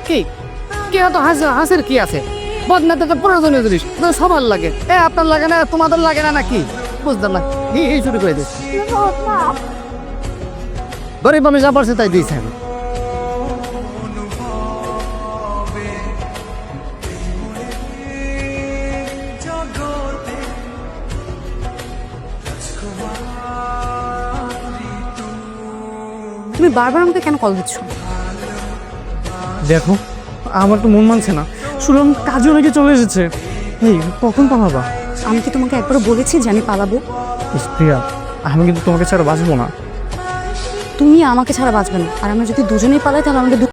কি কি এত হাসির কি আছে? বদনাতে তো প্রয়োজনীয় জিনিস সবার লাগে। আপনার লাগে না, তোমাদের লাগে না নাকি? বুঝলাম না, এই শুরু করে দিস। গরিব আমি যা পারছি তাই দিয়েছেন। তুমি বারবার আমাকে কেন কল দিচ্ছ? দেখো, আমার তো মন মানছে না। শুনলাম কাজও নাকি চলে এসেছে। এই কখন পালাবা? আমি কি তোমাকে একবারও বলেছি যে আমি পালাবো? প্রিয়া, আমি কিন্তু তোমাকে ছাড়া বাঁচবো না। তুমি আমাকে ছাড়া বাঁচবে না, আর আমরা যদি দুজনেই পালাই তাহলে আমাদের